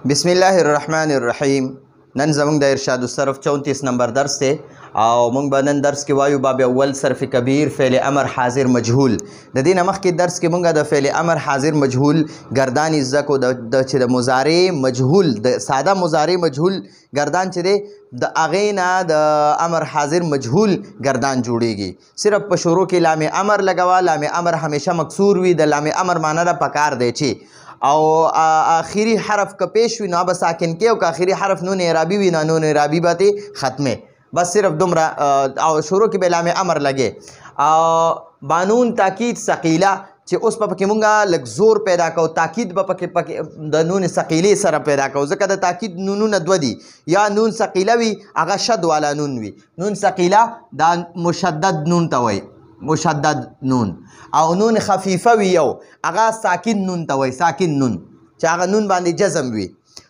बिस्मिल्लाहिर्रहमानिर्रहीम। नन ज़मंग द इरशाद सर्फ 34 नंबर दर्स थे और मंग बनन दर्स के वायु बाब अव्वल सर्फ कबीर फ़ेल अमर हाजिर मजहूल द दिन मख के दर्स के मंगा द फ़ेल अमर हाजिर मजहूल गर्दान इज़्ज़ा को द मुज़ारे मजहूल द सादा मुज़ारे मजहूल गर्दान चदे द आगेना द अमर हाजिर मजहूल गर्दान जोड़ेगी। सिर्फ पशुरों के लामे अमर लगावा, लामे अमर हमेशा मकसूर हुई द लामे अमर माना पकार दे ची और आखिरी हरफ का पेश हुई ना बस साकिन के और आखिरी हरफ नून इराबी हुई ना नून इराबी बातें ख़त्मे बस सिर्फ दुमरा और शुरू के बेला में अमर लगे बानून ताकीद सकीला चे उस पा पके मुंगा लग जोर पैदा करो ताकीद बा पके द नून सकीले सर पैदा करो ज़का द ताकीद नून नदवदी या नून सकीला भी आगा शद वाला नून भी नून सकीला दा मुशद्दद नून तवई मुशद्दद नून और नून खफीफा भी यो आगा साकिन नून तवई साकिन नून चागा नून बांधी जज़म भी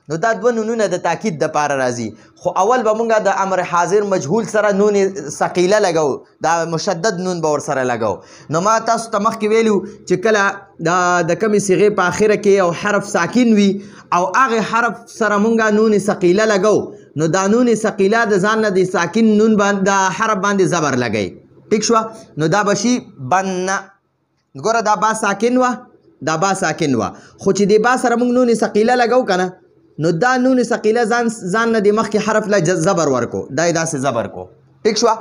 नो दा दो नून द ताकीद द पारा राजी खो अवल बमुंगा द अमर हाजिर मजहूल सरा नून सकीला लगाओ दा मुशद्दद नून बावर सरा लगाओ नो मा तासु तमख की वेलू चिकला द कमी सिगे पा आखिर के और हरफ साकिन वी और आगे हरफ सरा मुंगा नून सकीला लगाओ नो दा नून सकीला द जान द साकिन नून बांध दा हरफ बांधे ज़बर लगाई ठीक शुआ नो दा बशी बन्ना गोरा दा बा साकिन वा दा बा साकिन वा खुची दे बा सरा मुंग नून सकीला लगाओ कना नो दा नून सकीला जान न दिमाग के हरफ ला ज़बर वर्को दायदा से ज़बर को ठीक शुआ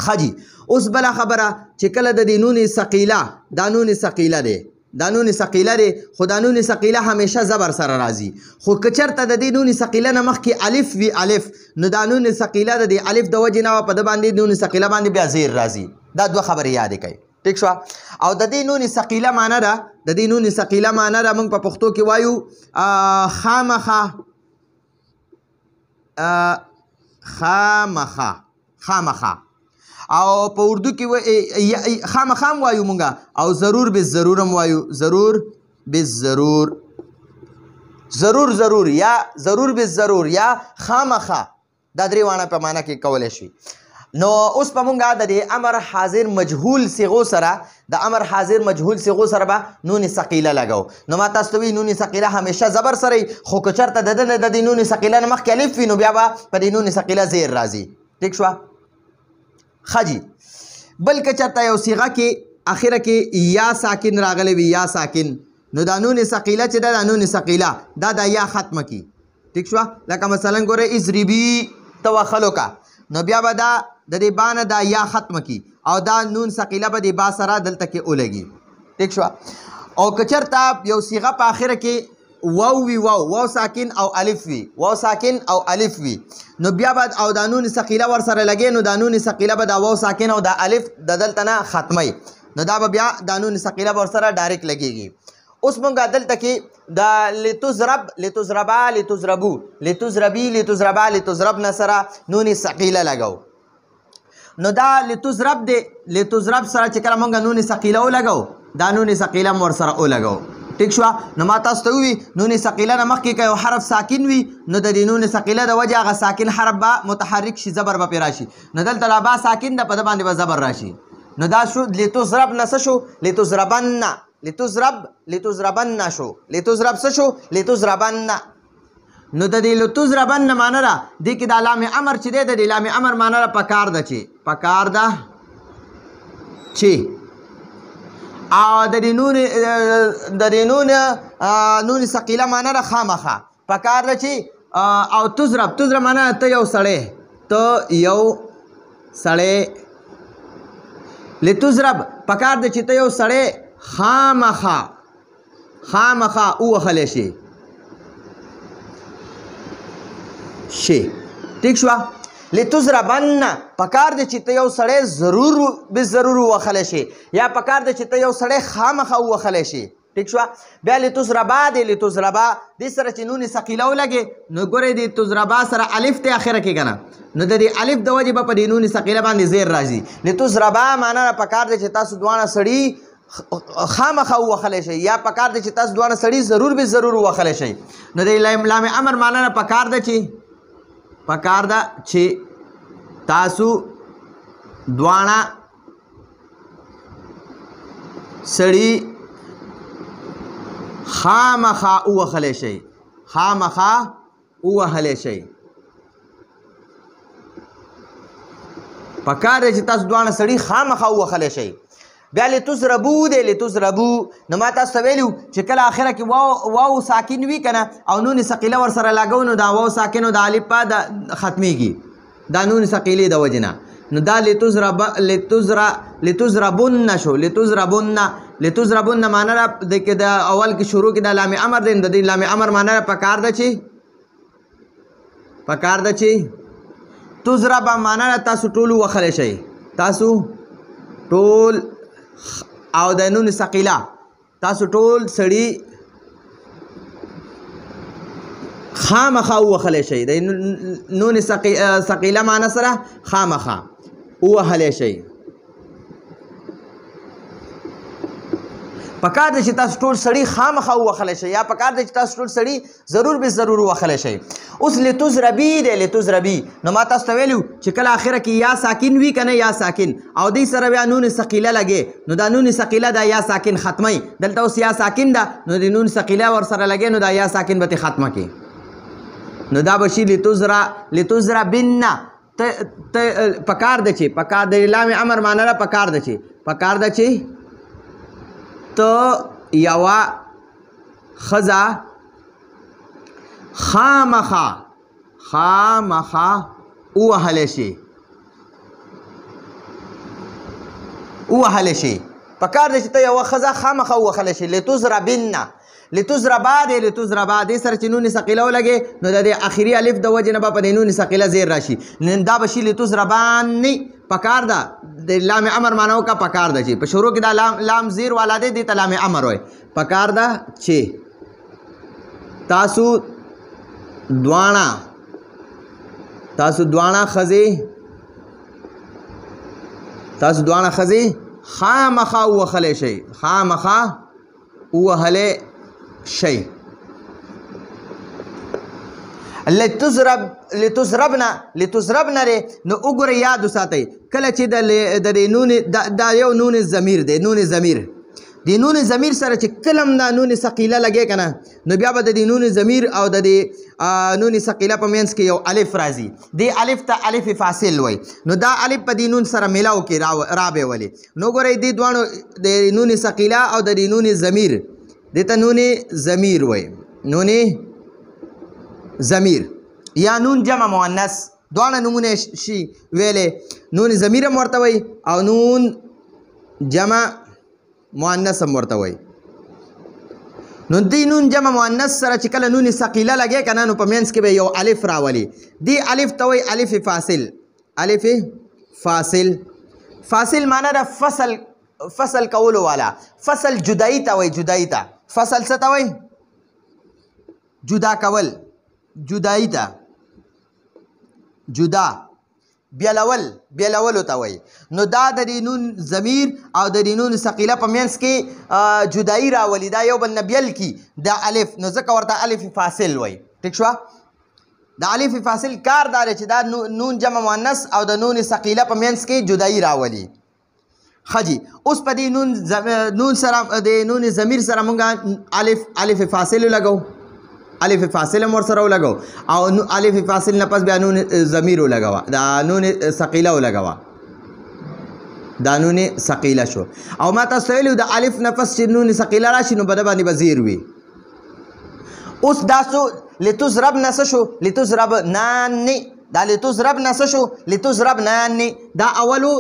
खाजी उस बला खबरा चिकल द नून सकीला दानून सकीला दे दानून सकीला दे खुदानून सकीला हमेशा ज़बर सर राजी खु कचर तद नून सकीला नमख की अलिफ वी अलिफ नो दानून सकीला दे अलिफ द वजना व पद बांधी नून सकीला बांधी बेज़ीर राजी दा दो खबर याद कई ठीक शुआ और ददी नून सकीला माना दा ददी नून सकीला माना दा मंग पख्तो की वायु खामखा खामखा खामखा और प उर्दू की वो खामखाम वायु मंगा और ज़रूर बिस ज़रूरम वायु ज़रूर बिस ज़रूर ज़रूर ज़रूर या ज़रूर बिस ज़रूर या खामखा दादरी वाणा पैमाना के कवलेशी नो उस पमुंगा द अमर हाजिर मजहूल सिगो सरा द अमर हाजिर मजहूल सिगो सरबा नून सकीला लगाओ नो मातास्तवी नून सकीला हमेशा ज़बर सरई खुकचर तद नून सकीला नमख के अलिफ नो ब्याबा पर नून सकीला ज़ेर राजी ठीक शुआ खाजी बल्कि चरता है सीगा के आखिर के या साकिन रागले भी या साकिन नो दा नून सकीला च दा नून सकीला दा या ख़त्म की ठीक शुआ लका मसलन गोरे इज़रिबी तवखलो का नो ब्या बदा दे बान दा या ख़त्म की और दा नून सकीला बदे बा सरा दल तक उलेगी ठीक शुआ और कचरता यो सीगा पा आखिर के वाव वी वाव वाव साकिन और अलिफ वी वाव साकिन और अलिफ वी नो ब्या बाद और दानून सकीला वर सर लगे नो दानून सकीला बदा वाव साकिन और दा अलिफ ददल तना ख़त्मई नो दा ब्या दानून सकीला वर सर डायरेक्ट लगेगी उस मंगा दल तक दा लितुज़रब लितुज़रबा लितुज़रबू लितुज़रबी लितुज़रबा लितुज़रब नसरा नून सकीला लगाओ नो दा लितुज़रब दे लितुज़रब सरा चिकरा मंगा नून सकीला लगाओ दा नून सकीला मोर सरा ओ लगाओ ठीक शुआ नो मातास्तवी नून सकीला नमख की कयो हरफ साकिन वी नो द नून सकीला द वजह ग साकिन हरफ बा मुतहरिक शी ज़बर बा पेराशी नो दल तलाबा साकिन द पद बांधे बा ज़बर राशी नो दा शु लितुज़रब नसशु लितुज़रबन्ना लितुज़रब लितुज़रबन्ना शो लितुज़रब सशो लितुज़रबन्ना नो द लितुज़रबन्ना माना रा दी कि दाला में अमर च दे द लाम अमर माना रा पकार द चे पकार दा चे आ दरीनून नून सकीला माना रा खामखा पकार द चे और तुज़रब तुज़रब माना तो यो सड़े तो यो सड़े लितुज़रब पकार द चे तो यो सड़े खामखा खामखा उ खलेशे शे ठीक शुआ लितुज़रबन्ना पकार दे चित्त यो सड़े ज़रूर बिस ज़रूर व खलेशे या पकार दे चित्त यो सड़े खामखा व खलेशे ठीक शुआ ब्या लितुज़रबा दे लितुज़रबा दिस सर चिनून सकीला लगे नो गोरे दे तुज़रबा सर अलिफ ते आखिर के कना नो दे अलिफ द वजी बप दे नून सकीला बांधे ज़ेर राजी लितुज़रबा माना पकार दे चित्ता सुदवाना सड़ी खामखा व खलेशे या पकार दे चित्ता सुदवाना सड़ी ज़रूर बिस ज़रूर व खलेशे नो दे लाम अमर माना पकार दे ची पकार दा चे तासु द्वाणा सड़ी खामखा उ खलेशे خامخا ووهلی شئ. پکار دی چې تاسو دواړه سړي خامخا ووهلی شئ. بیا لتضربو دی لتضربو نو ما تاسو ته ویلي چې کله آخره کې واو ساکن وي که نه او نون ثقیله ورسره لګو نو دا واو ساکن او د الف پا ختمیږي دا نون ثقیلې د وجې نه. نو دا لتضربن شو. لتضربن معنی را د اول کې شروع کې د لام امر دی. د دې لام امر معنی را پکار ده چې تضرب معنی را تاسو ټول وخلی شئ. تاسو ټول او د نون ثقیله تاسو ټول سړي خامخا ووهلی شئ. د نون ثقیله معنی سره خامخا ووهلی شئ. پکار دی چې تاسو ټول سړي خامخا ووهلی شئ یا پکار دی چې تاسو ټول سړي ضرور به ضرور ووهلی شئ. اوس لتضربي دی لتضربي نو ما تاسو ته ویلو چې کله آخره کې یا ساکن وي که نه یا ساکن او دې سره بیا نون ثقیله لګې نو دا نون ثقیله دا یا ساکن ختمی. دلته اوس یا ساکن ده نو د نون ثقیله ورسره لګې نو دا یا ساکن به ترې ختمه کړي نو دا به شي لتضربن. پکار ده چې پکار د لام امر معنی را پکار ده چې ته یوه ښځه خامخا ووهلی شي پکار دی چې ته یوه ښځه خامخا ووهلی شي. لتضربا دی لتضربا دې سره چې نون ثقیله ولګې نو د دې آخري الف د وجې نه به په دې نون ثقیله زیر راشي. دا به شي لتضربانې. پکار ده د لام امر معنی وکړه پکار ده چې په شروع کې دا لام زیر والا دی دې ته لام امر وایي. پکار ده چې تاسو دواړه ښځې خامخا ووهلی شئ. لتضربن دی نو وګورئ یاد وساتئ کله چې د نون دا یو نون ضمیر دی. نون ضمیر سره چې کله هم دا نون ثقیله لګې که نه نو بیا به د دې نون ضمیر او د دې نون ثقیله په منځ کې یو الف راځي. دې الف ته الف فاصل وایي. نو دا الف په دې نون سره میلاو کې رابې ولې نو ګورئ دې دواړو د نون ثقیله او د دې نون ضمیر دې ته نون ضمیر وایي. نون ضمیر یا نون جمع مؤنث دواړه نومونه شي ویلې. نون ضمیر هم ورته وایي او نون جمع مؤنث هم ورته وایي. نو دې نون جمع مؤنث سره چې کله نون ثقیله لګې که نه نو په منځ کې به یو الف راولي. دې الف ته وایي الف فاصل معنی ده فصل کولو والا. فصل جدایي ته وایي. فصل څه ته وایي؟ جدا کول. جدایي ته جدا بیلولو ته وایي. نو دا د دې نون ضمیر او د دې نون ثقیله په منځ کې جدایي راولي. دا یو بل نه بیل کي دا الف نو ځکه ورته الف فاصل وایي. ټیک شوه. د الف فاصل کار دا دی چې دا نون جمع مؤنث او د نون ثقیله په منځ کې جدایي راولي. ښه جي اوس په دې نون سره د نون ضمیر سره مونږ الف فاصل لګو. الف فاصل هم ورسره ولګو او الف فاصل نه پس بیا نون ضمیر ولګوه. دا نون ثقیله ولګوه. دا نون ثقیله شو. او ما تاسو ویلو د الف نه پس چې نون ثقیله راشي نو په ده باندې به زیر وي. اوس دا څو لتضربن څه شو؟ لتضربنانې. دا لتضربن څه شو؟ لتضربنانې. دا اولو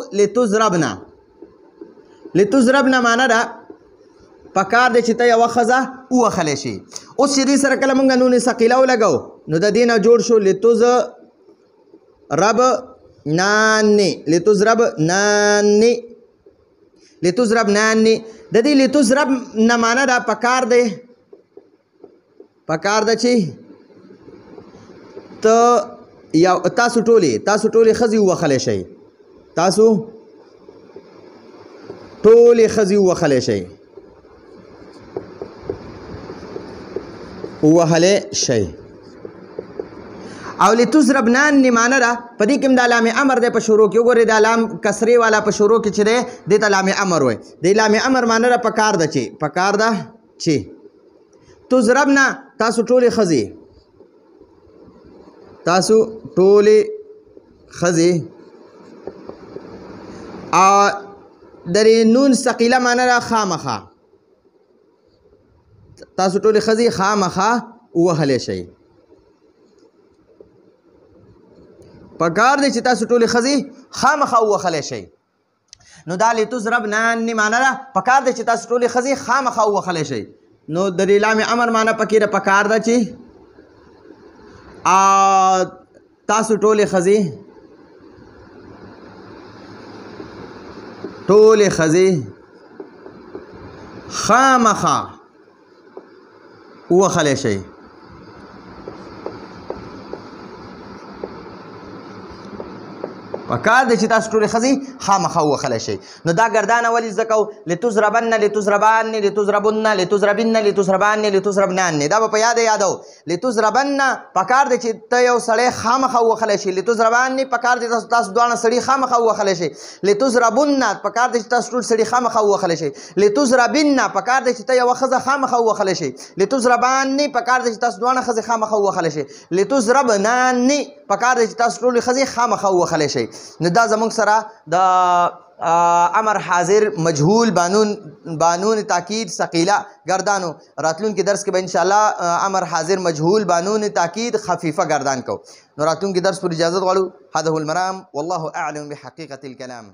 لتضربن معنی ده پکار دی چې ته یوه ښځه ووهلی شي. اوس چې دې سره کله مونږ نون ثقیله ولګو نو د دې نه جوړ شو لتضربنانې. د دې لتضرب نه معنی ده پکار دی چې تاسو ټولې ښځې ووهلی شئ. تاسو ټولې ښځې ووهلی شئ. ووهلی شئ. او لتضربنان معنی ده په دې کې هم دا لام امر دی په شروع کې. وګورئ دا لام کسرې والا په شروع کې چې دی دې ته لام امر وایي. د لام امر معنی ده پکار ده چې تضربنه تاسو ټولې ښځې تاسو ټولې ښځې درې نون ثقیله معنی ده خامخا تاسو ټولې ښځې خامخا ووهلی شئ پکار دی چې تاسو ټولې ښځې خامخا ووهلی شئ نو دا لتضربنان معنی ده پکار دی چې تاسو ټولې ښځې خامخا ووهلی شئ نو د لام امر معنی پکې ده پکار ده چې تاسو ټولې ښځې خامخا ووهلی شئ پکار دی چې تاسو ټولې ښځې خامخا ووهلی شئ نو دا ګردانه ولې زده کوو لتضربن لتضربان لتضربن لتضربن لتضربان لتضربنان دا به په یادو لتضربن پکار دی چې ته یو سړی خامخا ووهلی شي لتضربان پکار دی تاسو دواړه سړي خامخا ووهلی شئ لتضربن پکار دی چې تاسو ټول سړي خامخا ووهلی شئ لتضربن پکار دی چې ته یوه ښځه خامخا ووهلی شئ لتضربان پکار دی چې تاسو دواړه ښځې خامخا ووهلی شئ لتضربنان پکار دی چې تاسو ټولې ښځې خامخا ووهلی شئ نو دا زموږ سره د امر حاضر مجهول بانون تاکید ثقیله گردانو راتلونکي درس کې به انشاءالله امر حاضر مجهول بانون تاکید خفیفه گردان کو نو راتلونکي درس پر اجازت غواړو هذا هو المرام والله اعلم بحقیقة الكلام